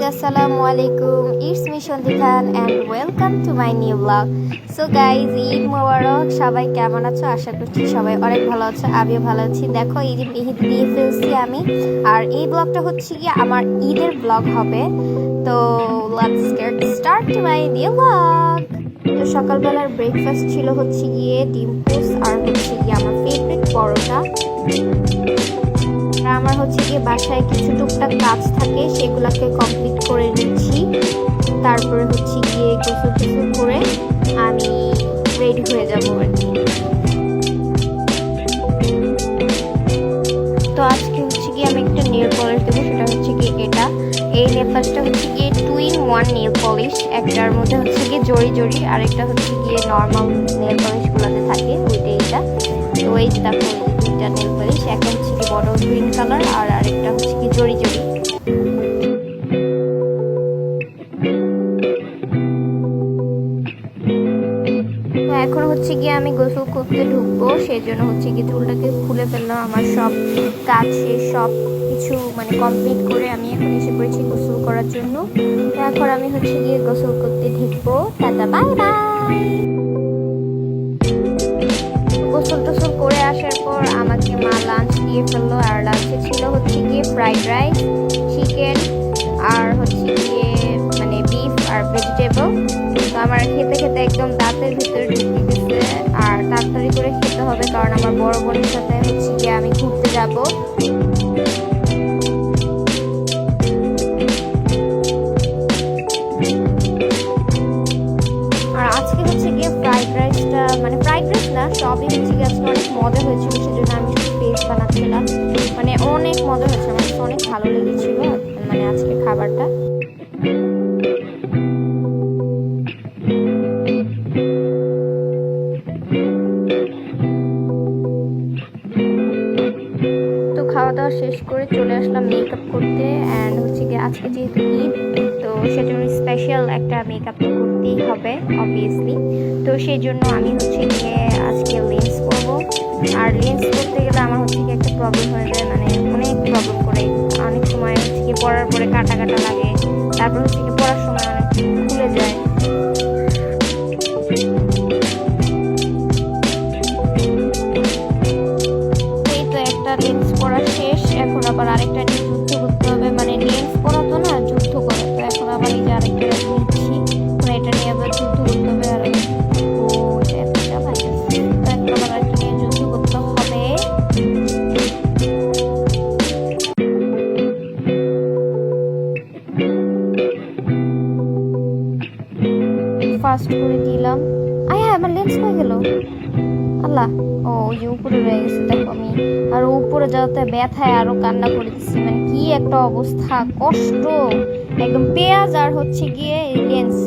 Assalamualaikum. It's me Shanti Khan and welcome to my new vlog. So guys, Eid মোবারক। সবাই কেমন আছো? আশা করছি সবাই অনেক ভালো আছো। আমিও ভালো আছি। দেখো এই যে মেহেদি দিয়ে ফেলছি আমি। আর এই ব্লগটা হচ্ছে কি আমার ঈদের ব্লগ হবে। তো let's get start my new vlog. তো সকালবেলার ব্রেকফাস্ট ছিল হচ্ছে গিয়ে ডিম পোস্ট আর হচ্ছে গিয়ে আমার ফেভারিট পরোটা। আমার হচ্ছে গিয়ে বাসায় কিছু টুকটাক কাজ থাকে, সেগুলোকে কমপ্লিট করে নিচ্ছি। তারপরে হচ্ছে গিয়ে গোসল টোসল করে আমি রেডি হয়ে যাবো আর কি। তো আজকে হচ্ছে গিয়ে আমি একটা নেল পলিশ দেবো, সেটা হচ্ছে গিয়ে এটা। এই নেল পলিশটা হচ্ছে গিয়ে 2-in-1 নেল পলিশ। একটার মধ্যে হচ্ছে গিয়ে জড়ি জড়ি, আর একটা হচ্ছে গিয়ে নর্মাল নেল পলিশগুলোতে থাকে ওইটা এইটা। তো এই যে দেখো দুইটা নেল পলিশ, একটা হচ্ছে কি বড় গ্রিন কালার আর আরেকটা হচ্ছে কি জড়ি জড়ি। তো এখন হচ্ছে গিয়ে আমি গোসল করতে ঢুকবো, সেই জন্য হচ্ছে কি চুলটাকে খুলে ফেললাম। আমার সব কাজ শেষ, সব কিছু মানে কমপ্লিট করে আমি এখন এসে পড়েছি গোসল করার জন্য। তো এখন আমি হচ্ছে গিয়ে গোসল করতে ঢুকবো। Tata bye bye. গোসল টোসল করে আসার পর আমাকে মা লাঞ্চ দিয়ে ফেললো, আর লাঞ্চে ছিল হচ্ছে গিয়ে ফ্রাইড রাইস, চিকেন আর হচ্ছে গিয়ে মানে বিফ আর ভেজিটেবল। তো আমার খেতে খেতে একদম দাঁতের ভিতরে ঢুকে গেছে, আর তাড়াতাড়ি করে খেতে হবে কারণ আমার বড় বোনের সাথে হচ্ছে গিয়ে আমি ঘুরতে যাব। আর আজকে হচ্ছে গিয়ে ফ্রাইড রাইসটা মানে ফ্রাইড রাইস না, সবই হচ্ছে গিয়ে আজকে অনেক মজা হয়েছিল, সেজন্য আমি শুধু পেস্ট বানাচ্ছিলাম। মানে অনেক মজা হয়েছে, আমার অনেক ভালো লেগেছিল মানে আজকে খাবারটা। তো খাওয়া দাওয়া শেষ করে চলে আসলাম মেকআপ করতে। অ্যান্ড হচ্ছে গিয়ে আজকে যেহেতু ঈদ, তো সেজন্য স্পেশাল একটা মেকআপ তো করতেই হবে অবভিয়াসলি। তো সেই জন্য আমি হচ্ছে গিয়ে আজকে লেন্স করবো। আর লেন্স করতে গেলে আমার হচ্ছে গিয়ে একটা প্রবলেম হয়ে যায়, মানে অনেক প্রবলেম করে। অনেক সময় হচ্ছে গিয়ে পরার পরে কাটা কাটা লাগে, তারপর হচ্ছে গিয়ে পরার সময় অনেক খুলে যায়। এই তো একটা লেন্স পরা শেষ, এখন আবার আরেকটা নিয়ে যুদ্ধ করতে হবে। মানে লেন্স পরা তো না, যুদ্ধ করে। তো এখন আবার এই যে আরেকটা নিচ্ছি, মানে এটা নিয়ে আবার যুদ্ধ করতে হবে। আর ফাস্ট করে দিলাম। হ্যাঁ, আমার লেন্স হয়ে গেল। আল্লাহ, ও ওই যে উপরে রয়ে গেছে দেখো। আমি আর উপরে যাওয়াতে ব্যথায় আরো কান্না করে দিচ্ছি। মানে কি একটা অবস্থা, কষ্ট একদম। পেঁয়াজ আর হচ্ছে গিয়ে লেন্স,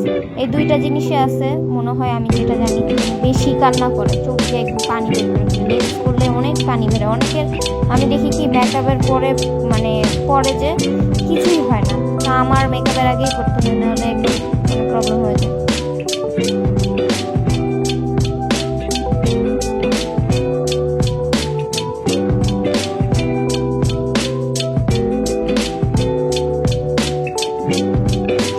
এই দুইটা জিনিসে আছে মনে হয়, আমি যেটা জানি বেশি কান্না করে, চোখ দিয়ে একদম পানি বের করে। লেন্স করলে অনেক পানি বেরোয় অনেকের। আমি দেখি কি মেকআপের পরে মানে পরে যে কিছুই হয় না, তা আমার মেকআপের আগেই করতে হয়, নাহলে একদম প্রবলেম হয়ে যায়।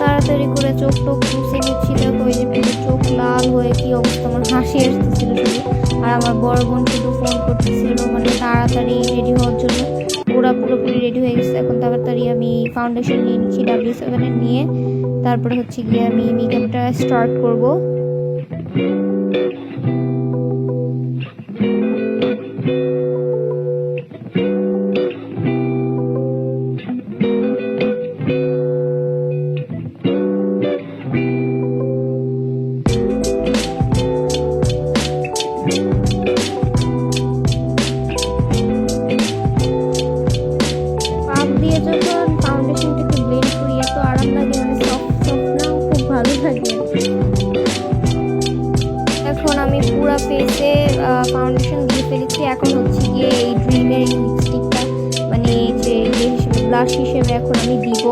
তাড়াতাড়ি করে চোখ টোক মুছে নিচ্ছি। দেখো ওই যে পুরো চোখ লাল হয়ে কি অবস্থা, আমার হাসি আসতেছিল শুধু। আর আমার বড় বোন শুধু ফোন করতেছিল মানে তাড়াতাড়ি রেডি হওয়ার জন্য। ওরা পুরোপুরি রেডি হয়ে গেছে। এখন তাড়াতাড়ি আমি ফাউন্ডেশন নিয়ে নিচ্ছি W7 নিয়ে, তারপরে হচ্ছে গিয়ে আমি মেকআপটা স্টার্ট করবো। এখন আমি পুরো ফেসে ফাউন্ডেশন দিয়ে ফেলেছি। এখন হচ্ছে গিয়ে এই ড্রিমের এই লিপস্টিকটা মানে যে হিসেবে ব্লাশ হিসেবে এখন আমি দিব।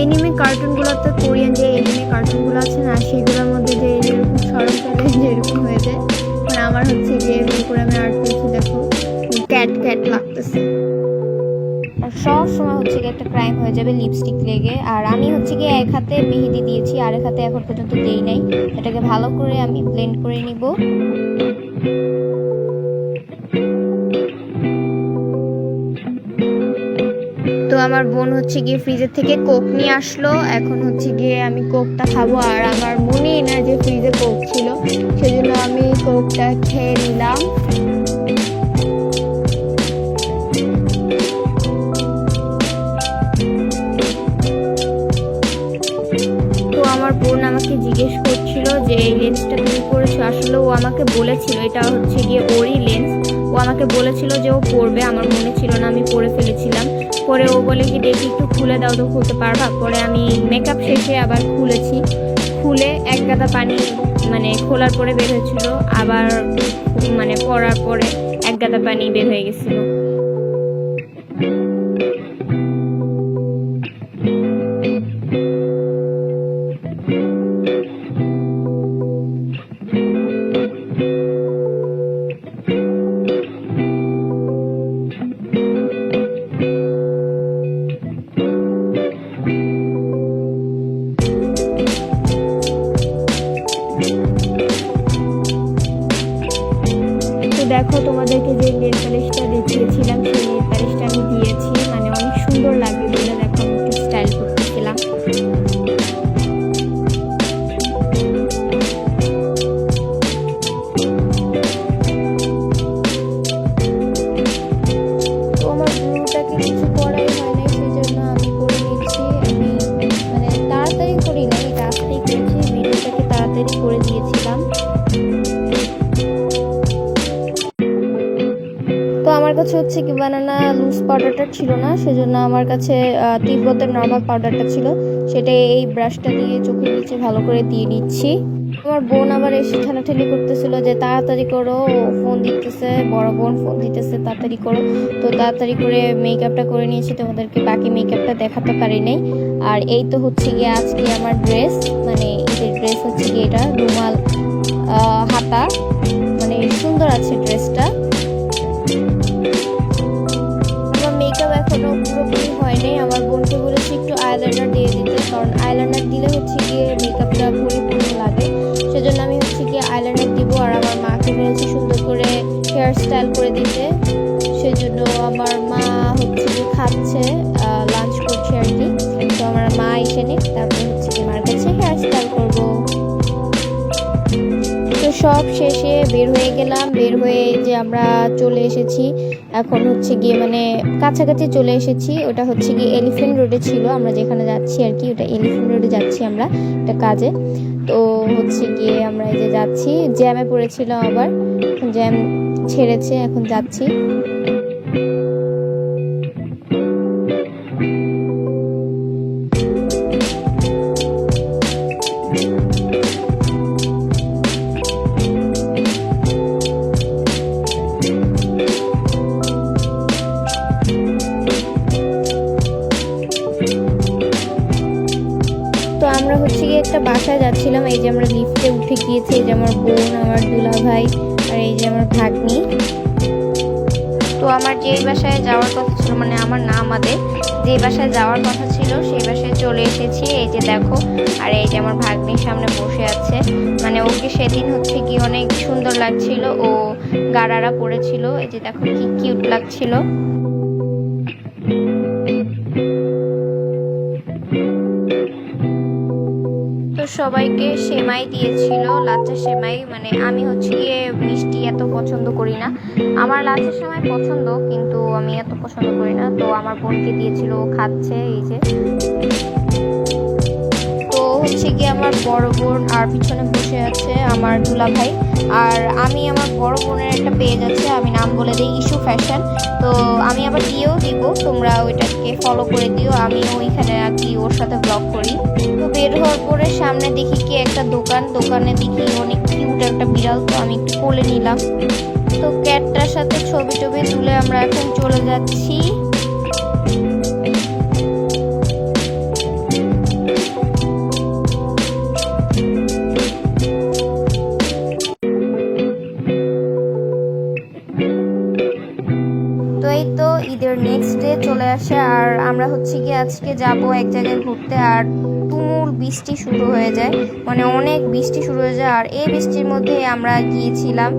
এনিমে কার্টুনগুলোতে, কোরিয়ান যে এনিমে কার্টুনগুলো আছে না, সেগুলোর মধ্যে যে এরকম সরম ফেলে যেরকম হয়ে যায়, মানে আমার হচ্ছে গিয়ে এরকম করে আমি আর্ট করছি। দেখো ক্যাট ক্যাট লাগতেছে। আর সব সময় হচ্ছে গিয়ে একটা ক্রাইম হয়ে যাবে লিপস্টিক লেগে। আর আমি হচ্ছে গিয়ে এক হাতে মেহেদি দিয়েছি, আর এক হাতে এখন পর্যন্ত দেই নাই। এটাকে ভালো করে আমি ব্লেন্ড করে নিব। তো আমার বোন হচ্ছে গিয়ে ফ্রিজের থেকে কোক নিয়ে আসলো, এখন হচ্ছে গিয়ে আমি কোকটা খাবো। আর আমার মনেই না যে ফ্রিজে কোক ছিল, সেজন্য আমি কোকটা খেয়ে নিলাম। তো আমার বোন আমাকে জিজ্ঞেস করছিল যে এই লেন্সটা তুমি পরেছো। আসলে ও আমাকে বলেছিল এটা হচ্ছে গিয়ে ওরই লেন্স। ও আমাকে বলেছিল যে ও পরবে, আমার মনে ছিল না, আমি পরে ফেলেছিলাম। পরে ও বলে কি দেখি একটু খুলে দাও, তো খুলতে পারবা? পরে আমি মেকআপ শেষে আবার খুলেছি, খুলে এক গাদা পানি মানে খোলার পরে বের হয়েছিল, আবার মানে পরার পরে এক গাদা পানি বের হয়ে গেছিল। দেখো, তোমাদেরকে যে নেল পালিশটা দেখিয়েছিলাম সেই নেল পালিশটা আমি দিয়েছি, মানে অনেক সুন্দর লাগে বলে দেখো আমি একটু স্টাইল করতেছিলাম। তো আমার ব্লুটাকে কিছু করাই হয় নাই, সেই জন্য আমি করে নিচ্ছি। আমি মানে তাড়াতাড়ি করি না, এটা আস্তেই করেছি, ভিডিওটাকে তাড়াতাড়ি করে দিয়েছিলাম। তো আমার কাছে হচ্ছে কি বানানা লুজ পাউডারটা ছিল না, সেজন্য আমার কাছে তিব্বতের নর্মাল পাউডারটা ছিল, সেটা এই ব্রাশটা দিয়ে চোখের নিচে ভালো করে দিয়ে নিচ্ছি। আমার বোন আবার এসে ঠেলাঠেলি করতেছিল যে তাড়াতাড়ি করো, ফোন দিতেছে, বড় বোন ফোন দিতেছে, তাড়াতাড়ি করো। তো তাড়াতাড়ি করে মেকআপটা করে নিয়েছি, তোমাদেরকে বাকি মেকআপটা দেখাতে পারি নাই। আর এই তো হচ্ছে গিয়ে আজকে আমার ড্রেস, মানে ঈদের ড্রেস হচ্ছে গিয়ে এটা রুমাল হাতা, মানে সুন্দর আছে ড্রেসটা। আমার মেকআপ এখনো পুরোপুরি হয়নি, আমার বোনকে বলেছি একটু আইলাইনার দিয়ে দিতে, কারণ আইলাইনার দিলে হচ্ছে গিয়ে মেকআপটা পরিপূর্ণ লাগে, সেজন্য আমি হচ্ছে গিয়ে আইলাইনার দিব। আর আমার মাকে বলেছি সুন্দর করে হেয়ার স্টাইল করে দিতে, সেজন্য আমার মা হচ্ছে গিয়ে খাচ্ছে, লাঞ্চ করছে আর কি। তো আমার মা এসে নিক, তারপরে হচ্ছে কি মার কাছে হেয়ার স্টাইল করবো। তো সব শেষে বের হয়ে গেলাম, বের হয়ে যে আমরা চলে এসেছি এখন হচ্ছে গিয়ে মানে কাছাকাছি চলে এসেছি। ওটা হচ্ছে গিয়ে এলিফ্যান্ট রোডে ছিল, আমরা যেখানে যাচ্ছি আর কি, ওটা এলিফ্যান্ট রোডে যাচ্ছি আমরা একটা কাজে। তো হচ্ছে গিয়ে আমরা এই যে যাচ্ছি, জ্যামে পড়েছিলাম, আবার জ্যাম ছেড়েছে, এখন যাচ্ছি। তো আমরা হচ্ছে গিয়ে একটা বাসায় যাচ্ছিলাম, এই যে আমরা লিফটে উঠে গিয়েছি, এই যে আমার বোন, আমার দুলা ভাই, আর এই যে আমার ভাগ্নি। তো আমার যেই বাসায় যাওয়ার কথা ছিল, মানে আমার না আমাদের যে বাসায় যাওয়ার কথা ছিল সেই বাসায় চলে এসেছি, এই যে দেখো। আর এই যে আমার ভাগ্নির সামনে বসে আছে, মানে ওকে সেদিন হচ্ছে কি অনেক সুন্দর লাগছিল, ও গারারা পরেছিল, এই যে দেখো কি কিউট লাগছিল। তো সবাইকে সেমাই দিয়েছিল, লাচ্চা সেমাই, মানে আমি হচ্ছে গিয়ে মিষ্টি এত পছন্দ করি না, আমার লাচ্চা সেমাই পছন্দ কিন্তু আমি এত পছন্দ করি না। তো আমার বোনকে দিয়েছিল, ও খাচ্ছে এই যে। তো হচ্ছে গিয়ে আমার বড় বোন আর পিছনে বসে আছে আমার দুলা ভাই। আর আমি আমার বড় বোনের একটা পেজ আছে, আমি নাম বলে দিই ইস্যু ফ্যাশন, তো আমি আবার দিয়েও দিব, তোমরা ওইটাকে ফলো করে দিও, আমি ওইখানে আর কি ওর সাথে ব্লগ করি। তো বের হওয়ার পরে সামনে দেখি কি একটা দোকান, দোকানে দেখি অনেক কিউট একটা বিড়াল, তো আমি একটু কোলে নিলাম। তো ক্যাটটার সাথে ছবি টবি তুলে আমরা এখন চলে যাচ্ছি। তো এই তো ঈদের নেক্সট ডে চলে আসে, আজকে যাব এক জায়গায় ঘুরতে, আর তুমুল বৃষ্টি শুরু হয়ে যায়, মানে অনেক বৃষ্টি শুরু হয়ে যায়। আর এই বৃষ্টির মধ্যে আমরা গিয়েছিলাম।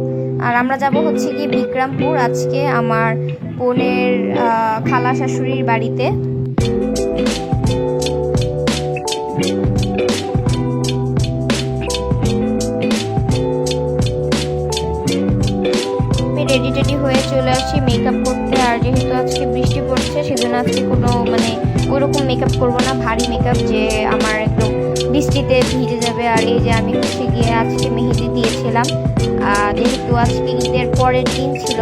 আর আমরা যাব হচ্ছে কি বিক্রমপুর আজকে আমার বোনের খালা শাশুড়ির বাড়িতে। রেডি টেডি হয়ে চলে আসছি মেকআপ করতে। আর যেহেতু আজকে বৃষ্টি পড়ছে সেজন্য আজকে কোনো মানে ওইরকম মেকআপ করবো না, ভারী মেকআপ যে আমার একদম বৃষ্টিতে ভিজে যাবে। আর এই যে আমি হচ্ছে গিয়ে আজকে মেহেদি দিয়েছিলাম, যেহেতু আজকে ঈদের পরের দিন ছিল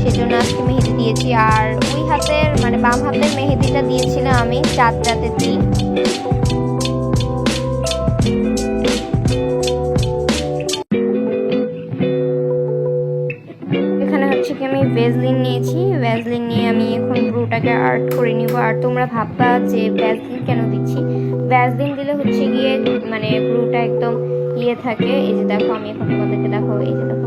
সেজন্য আজকে মেহেদি দিয়েছি। আর ওই হাতের মানে বাম হাতের মেহেদিটা দিয়েছিলাম আমি চাঁদ রাতের দিন। আমি ভ্যাসলিন নিয়েছি, ভ্যাসলিন নিয়ে আমি এখন ব্রুটাকে আর্ট করে নিব। আর তোমরা ভাববা যে ভ্যাসলিন কেন দিচ্ছি, ভ্যাসলিন দিলে হচ্ছে গিয়ে মানে ব্রুটা একদম ইয়ে থাকে। এই যে দেখো আমি এখন তোমাদেরকে দেখো, এই যে দেখো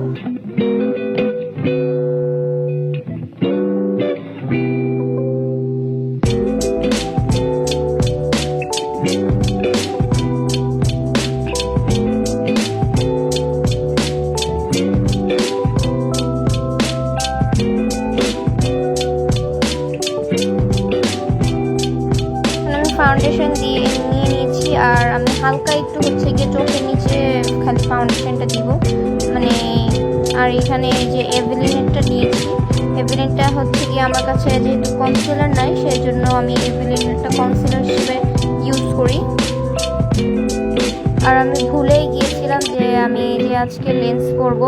ফাউন্ডেশন দিয়ে নিয়ে নিয়েছি। আর আমি হালকা একটু হচ্ছে গিয়ে চোখের নিচে খালি ফাউন্ডেশনটা দিব মানে। আর এখানে যে এভেলিনেটটা নিয়েছি, এভেলিনেটটা হচ্ছে গিয়ে আমার কাছে যেহেতু কনসিলার নাই সেই জন্য আমি এভেলিনেটটা কনসিলার হিসেবে ইউজ করি। আর আমি ভুলেই গিয়েছিলাম যে আমি যে আজকে লেন্স করব,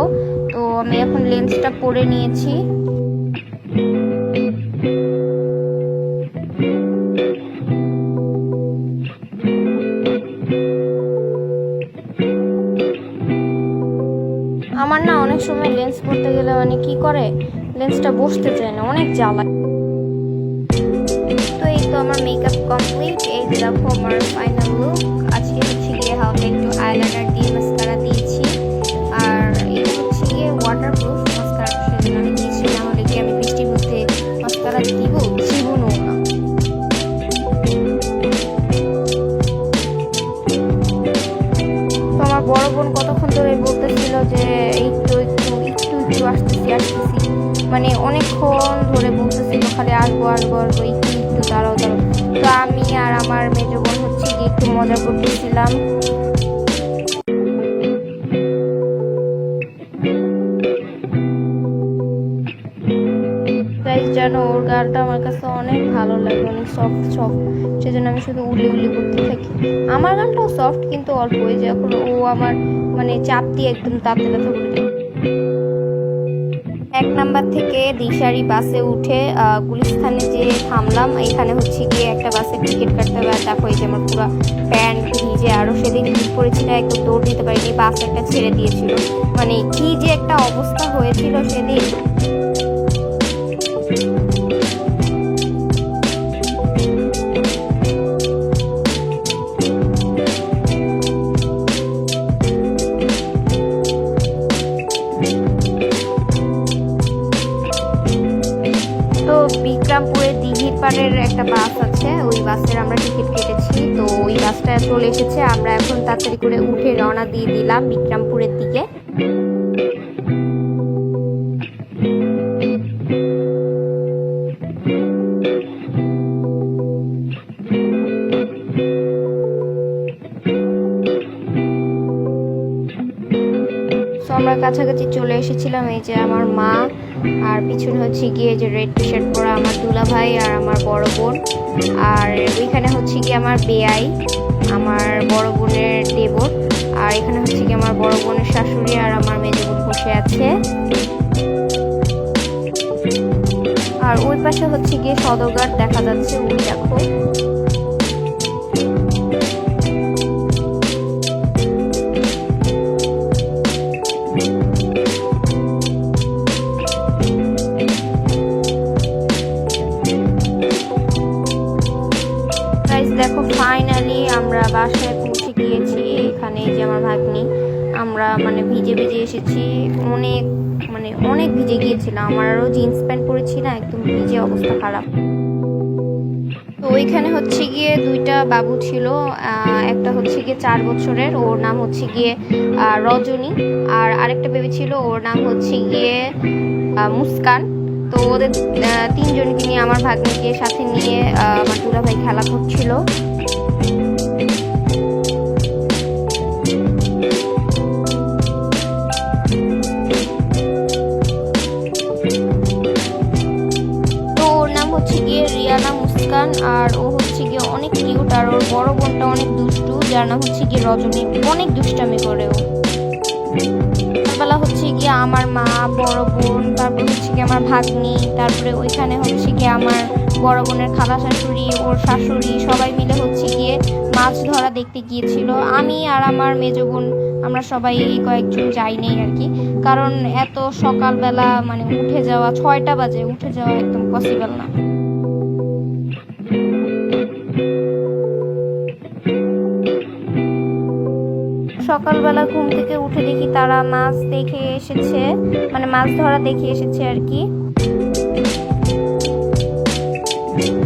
তো আমি এখন লেন্সটা পরে নিয়েছি। আমার না অনেক সময় লেন্স পরতে গেলে মানে কি করে লেন্সটা বসতে চায় না, অনেক জ্বালা। তো এই তো আমার মেকআপ কমপ্লিট। এই যে দেখো আমার ফাইনাল লুক। আজকে হচ্ছে গিয়ে হালকা একটু আইলাইনার দিয়ে মাস্কারা দিয়েছি। আর এটা হচ্ছে গিয়ে ওয়াটারপ্রুফ মাস্কারা, সেজন্য আমি দিয়েছি, না হলে কি আমি বৃষ্টির মধ্যে মাস্কারা দিব জীবনও না। তো আমার বড় বোন কতক্ষণ ধরে বলতেছিল যে একটু একটু একটু একটু আসতেছি আসতেছি, মানে অনেকক্ষণ ধরে বলতেছিল খালি আসবো আসবো আসবো, একটু একটু দাঁড়াও দাঁড়াও। তো আমি আর আমার মেজো বোন হচ্ছে গিয়ে একটু মজা করতেছিলাম। জানো ওর গানটা আমার কাছে অনেক ভালো লাগে, অনেক সফট সফট, সেজন্য আমি শুধু উলি উলি করতে থাকি। আমার গানটাও সফট কিন্তু অল্প, ওই যে এখন ও আমার মানে চাপ দিয়ে একদম তাতে ব্যথা করে দেয়। 1 নাম্বার থেকে দিশারি বাসে উঠে গুলিস্তানে যে থামলাম, এখানে হচ্ছে গিয়ে একটা বাসের টিকিট কাটতে হবে। আর দেখো এই যে আমার পুরো প্যান্ট ভিজে, আরও সেদিন ভিজ পড়েছিল, একদম দৌড় দিতে পারিনি, বাস একটা ছেড়ে দিয়েছিল, মানে কি যে একটা অবস্থা হয়েছিল সেদিন। বিক্রমপুরের দিঘির পাড়ের একটা বাস আছে, ওই বাসের আমরা টিকিট কেটেছি। তো ওই বাসটা চলে এসেছে, আমরা এখন তাড়াতাড়ি করে উঠে রওনা দিয়ে দিলাম বিক্রমপুরের দিকে। আমরা কাছাকাছি চলে এসেছিলাম। এই যে আমার মা, আর পিছনে হচ্ছে গিয়ে যে রেড টি শার্ট পরা আমার দুলা ভাই আর আমার বড় বোন। আর ওইখানে হচ্ছে গিয়ে আমার বেয়াই, আমার বড় বোনের দেবর। আর এখানে হচ্ছে গিয়ে আমার বড় বোনের শাশুড়ি আর আমার মেজো বোন বসে আছে। আর ওই পাশে হচ্ছে গিয়ে সদরঘাট দেখা যাচ্ছে, ওই দেখো। দেখো ফাইনালি আমরা বাসায় পৌঁছে গিয়েছি। এখানে যে আমার ভাগ্নি, আমরা মানে ভিজে ভিজে এসেছি, অনেক মানে অনেক ভিজে গিয়েছিলাম। আমার আরও জিন্স প্যান্ট পরেছি না, একদম ভিজে অবস্থা খারাপ। তো ওইখানে হচ্ছে গিয়ে দুইটা বাবু ছিল, একটা হচ্ছে গিয়ে 4 বছরের, ওর নাম হচ্ছে গিয়ে রজনী, আর আরেকটা বেবি ছিল, ওর নাম হচ্ছে গিয়ে মুস্কান। তো ওদের তিনজনকে নিয়ে, আমার ভাগ্নিকে সাথে নিয়ে আমার দুলাভাই খেলা করছিল। তো ওর নাম হচ্ছে গিয়ে রিয়ানা মুস্কান, আর ও হচ্ছে গিয়ে অনেক কিউট। আর ওর বড় বোনটা অনেক দুষ্টু, যার নাম হচ্ছে গিয়ে রজনী, অনেক দুষ্টামি করে ও। সকালবেলা হচ্ছে গিয়ে আমার মা, বড় বোন, তারপর হচ্ছে গিয়ে আমার ভাগ্নি, তারপরে ওইখানে হচ্ছে গিয়ে আমার বড় বোনের খালা শাশুড়ি, ওর শাশুড়ি, সবাই মিলে হচ্ছে গিয়ে মাছ ধরা দেখতে গিয়েছিল। আমি আর আমার মেজো বোন আমরা সবাই এই কয়েকজন যাইনি আর কি, কারণ এত সকালবেলা মানে উঠে যাওয়া, 6টা বাজে উঠে যাওয়া একদম পসিবল না। সকালবেলা ঘুম থেকে উঠে দেখি তারা মাছ দেখে এসেছে, মানে মাছ ধরা দেখে এসেছে আর কি।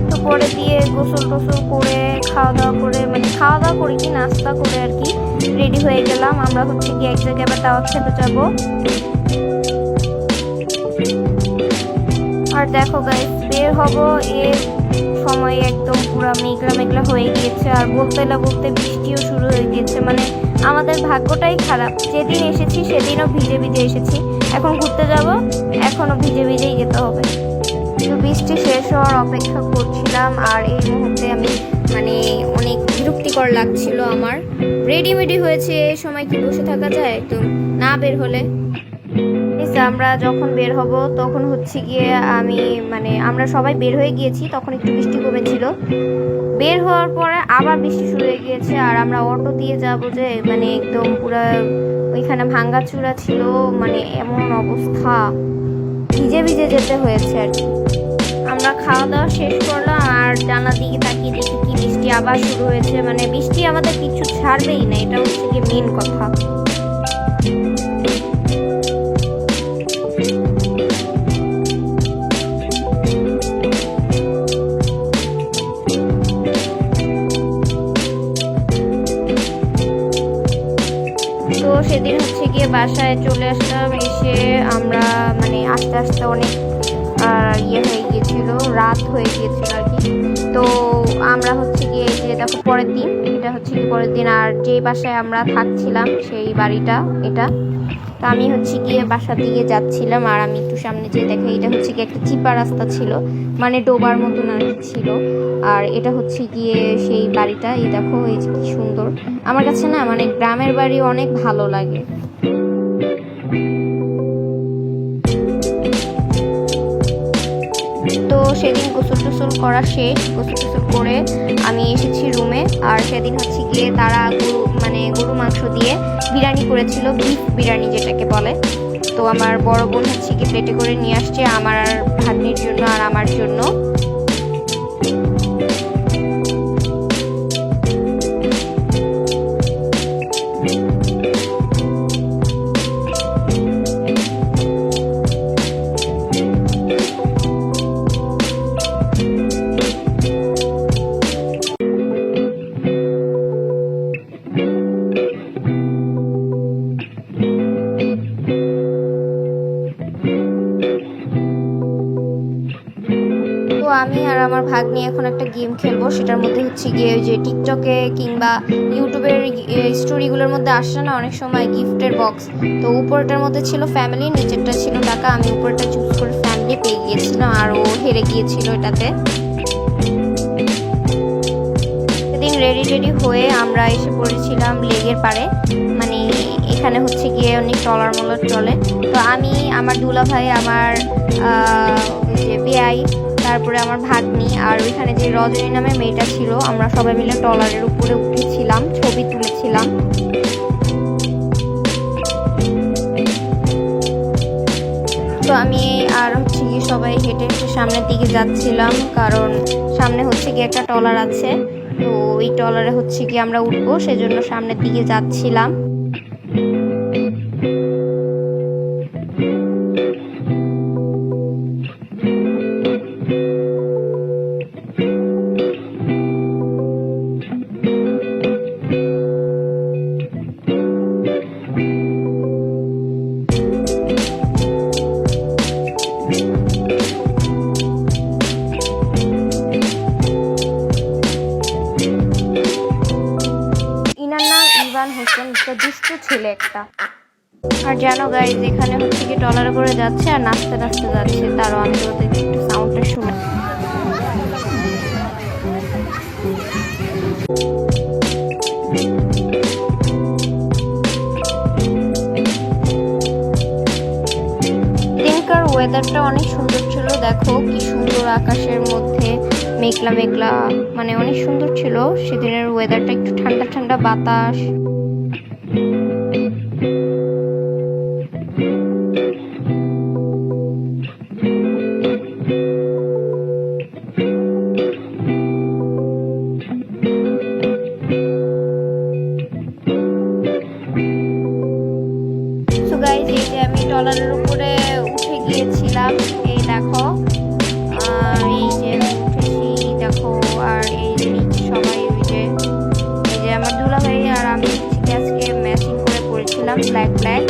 তো পরে দিয়ে গোসল টোসল করে খাওয়া দাওয়া করে, মানে খাওয়া দাওয়া করে কি নাস্তা করে আর কি রেডি হয়ে গেলাম। আমরা হচ্ছে গিয়ে এক জায়গায় আবার দাওয়াত খেতে যাবো। আর দেখো গাইস, বের হব এর সময় একদম পুরো মেঘলা মেঘলা হয়ে গিয়েছে, আর বলতে না বলতে বৃষ্টিও শুরু হয়ে গিয়েছে। মানে আমাদের ভাগ্যটাই খারাপ, যেদিন এসেছি সেদিনও ভিজে ভিজে এসেছি, এখন ঘুরতে যাব এখনো ভিজে ভিজেই যেতে হবে। তো বৃষ্টি শেষ হওয়ার অপেক্ষা করছিলাম, আর এই মুহূর্তে আমি মানে অনেক বিরক্তিকর লাগছিল আমার। রেডিমেডি হয়েছে, এই সময় কি বসে থাকা যায় একদম না বের হলে? আমরা যখন বের হব তখন হচ্ছে গিয়ে মানে আমরা সবাই বের হয়ে গিয়েছি, তখন একটু বৃষ্টি কমেছিল। বের হওয়ার পরে আবার বৃষ্টি শুরু হয়ে গিয়েছে, আর আমরা অটো দিয়ে যাব যে মানে একদম পুরো ওইখানে ভাঙ্গাচুরা ছিল, মানে এমন অবস্থা, ভিজে ভিজে যেতে হয়েছে আর কি। আমরা খাওয়া দাওয়া শেষ করলাম, আর জানলা দিকে তাকিয়ে দেখি কি বৃষ্টি আবার শুরু হয়েছে। মানে বৃষ্টি আমাদের কিছু ছাড়বেই না, এটা হচ্ছে গিয়ে মেন কথা। তো সেদিন হচ্ছে গিয়ে বাসায় চলে আসলাম, এসে আমরা মানে আস্তে আস্তে অনেক ইয়ে হয়ে গিয়েছিল, রাত হয়ে গিয়েছিল আর কি। তো আমরা হচ্ছে গিয়ে যে দেখো পরের দিন, এটা হচ্ছে কি পরের দিন, আর যেই বাসায় আমরা থাকছিলাম সেই বাড়িটা এটা। তো আমি হচ্ছে গিয়ে বাসার দিকে যাচ্ছিলাম, আর আমি একটু সামনে যেয়ে দেখে এটা হচ্ছে গিয়ে একটা চিপা রাস্তা ছিল, মানে ডোবার মতন আর কি ছিল। আর এটা হচ্ছে গিয়ে সেই বাড়িটা, এই দেখো এই যে কি সুন্দর। আমার কাছে না মানে গ্রামের বাড়ি অনেক ভালো লাগে। তো সেদিন গোসল টোসল করা শেষ, গোসল টোসল করে আমি এসেছি রুমে। আর সেদিন হচ্ছে গিয়ে তারা গরু মাংস দিয়ে বিরিয়ানি করেছিল, বিফ বিরিয়ানি যেটাকে বলে। তো আমার বড় বোন হচ্ছে গিয়ে প্লেটে করে নিয়ে আসছে আমার ভাগ্নির জন্য আর আমার জন্য। তো আমি আর আমার ভাগ্নি এখন একটা গেম খেলবো, সেটার মধ্যে হচ্ছে গিয়ে যে টিকটকে কিংবা ইউটিউবের স্টোরিগুলোর মধ্যে আসে না অনেক সময় গিফটের বক্স। তো উপরটার মধ্যে ছিল ফ্যামিলি, নিচেরটা ছিল টাকা। আমি উপরটা চুজ করে ফ্যামিলি পেয়ে গিয়েছিলাম, আর ও হেরে গিয়েছিল এটাতে। সেদিন রেডি হয়ে আমরা এসে পড়েছিলাম লেগের পাড়ে, মানে এখানে হচ্ছে গিয়ে অনেক টলার মলার চলে। তো আমি, আমার দুলাভাই, আমার যে বেয়াই, তারপরে আমার ভাগ্নি, আর ওইখানে যে রজনী নামে মেয়েটা ছিল, আমরা সবাই মিলে ট্রলারের উপরে উঠেছিলাম, ছবি তুলেছিলাম। তো আমি আর হচ্ছে গিয়ে সবাই হেঁটে হেঁটে সামনের দিকে যাচ্ছিলাম, কারণ সামনে হচ্ছে গিয়ে একটা ট্রলার আছে। তো ওই ট্রলারে হচ্ছে গিয়ে আমরা উঠবো, সেজন্য সামনের দিকে যাচ্ছিলাম। একটা দুষ্ট ছেলে একটা। আর জানো গাইজ, এখানে হচ্ছে কি ট্রলারে করে যাচ্ছে আর নাচতে নাচতে যাচ্ছে। তারও আমি ওদের একটু সাউন্ডটা শুনে। দিনকার ওয়েদারটা অনেক সুন্দর ছিল, দেখো কি সুন্দর আকাশের মধ্যে মেঘলা মেঘলা, মানে অনেক সুন্দর ছিল সেদিনের ওয়েদারটা, একটু ঠান্ডা ঠান্ডা বাতাস। সো গাইস, এই যে আমি ট্রলারের উপরে উঠে গিয়েছিলাম, এই দেখো এই যে উঠেছি দেখো। আর এই যে নিচে সবাই এই যে আমার দুলাভাই আর আমি আজকে ম্যাচিং করে পড়েছিলাম ব্ল্যাক ব্ল্যাক।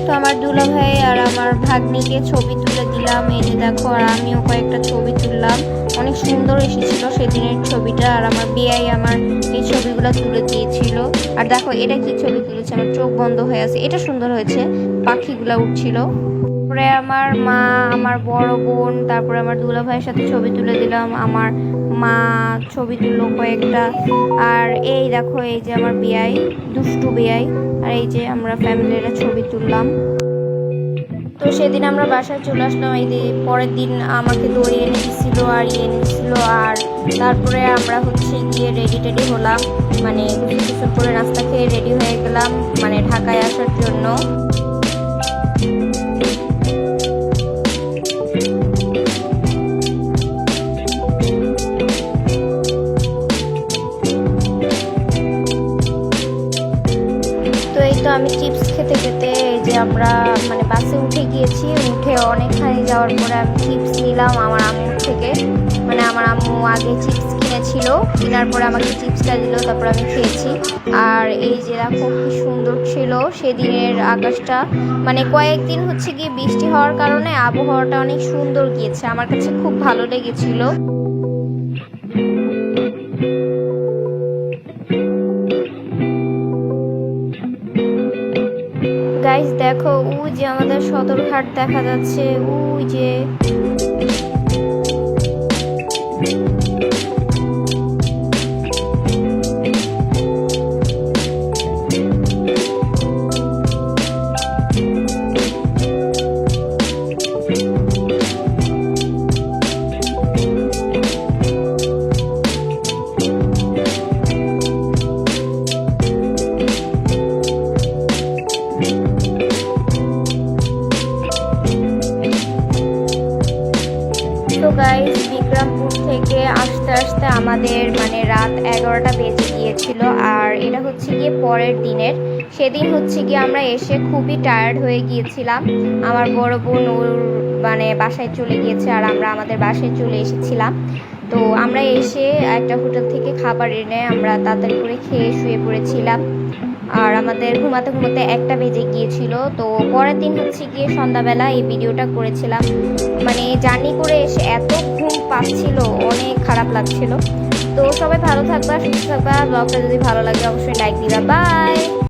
তো আমার দুলাভাই আর আমার ভাগ্নিকে ছবি তুলে দিলাম, এই যে দেখো। আর আমিও কয়েকটা ছবি তুললাম, অনেক সুন্দর এসেছিল সেদিনের ছবিটা। আর আমার বিয়াই আমার এই ছবিগুলো তুলে দিয়েছিল। আর দেখো এটা কি ছবি তুলেছে, আমার চোখ বন্ধ হয়ে আছে, এটা সুন্দর হয়েছে, পাখিগুলা উঠছিল। তারপরে আমার মা, আমার বড় বোন, তারপরে আমার দুলাভাইয়ের সাথে ছবি তুলে দিলাম, আমার মা ছবি তুললো কয়েকটা। আর এই দেখো, এই যে আমার বিয়াই, দুষ্টু বিয়াই। আর এই যে আমরা ফ্যামিলিরা ছবি তুললাম। তো সেদিন আমরা বাসায় চলে আসলাম। এই যে পরের দিন আমাকে দই এনে দিছিল আর এনে দিছিল। আর তারপরে আমরা হচ্ছে গিয়ে রেডি টেডি হলাম, মানে কিছু করে নাস্তা খেয়ে রেডি হয়ে গেলাম, মানে ঢাকায় আসার জন্য। তো এই তো আমি চিপস খেতে খেতে এই যে আমরা মানে বাসে উঠে গিয়েছি। উঠে অনেকখানি যাওয়ার পরে আমি চিপস নিলাম আমার আম্মুর থেকে, মানে আমার আম্মু আগে চিপস কিনেছিল, কেনার পরে আমাকে চিপসটা দিল, তারপর আমি খেয়েছি। আর এই যে দেখো কি সুন্দর ছিল সেদিনের আকাশটা, মানে কয়েকদিন হচ্ছে গিয়ে বৃষ্টি হওয়ার কারণে আবহাওয়াটা অনেক সুন্দর গিয়েছে, আমার কাছে খুব ভালো লেগেছিল। গাইস দেখো, ওই যে আমাদের সদরঘাট দেখা যাচ্ছে, ওই যে। তো গাইস, বিক্রমপুর থেকে আসতে আসতে আমাদের মানে রাত 11টা বেজে গিয়েছিল। আর এটা হচ্ছে গিয়ে পরের দিনের, সেদিন হচ্ছে গিয়ে আমরা এসে খুবই টায়ার্ড হয়ে গিয়েছিলাম। আমার বড় বোন ওর মানে বাসায় চলে গিয়েছে আর আমরা আমাদের বাসায় চলে এসেছিলাম। তো আমরা এসে একটা হোটেল থেকে খাবার এনে আমরা তাড়াতাড়ি করে খেয়ে শুয়ে পড়েছিলাম। আর আমাদের ঘুমাতে ঘুমাতে 1টা বেজে গিয়েছিল। তো পরের দিন হচ্ছে গিয়ে সন্ধ্যাবেলা এই ভিডিওটা করেছিলাম, মানে জার্নি করে এসে এত ঘুম পাচ্ছিল, অনেক খারাপ লাগছিল। তো সবাই ভালো থাকবা, সুস্থ থাকবা। ব্লগটা যদি ভালো লাগে অবশ্যই লাইক দিবা। বাই।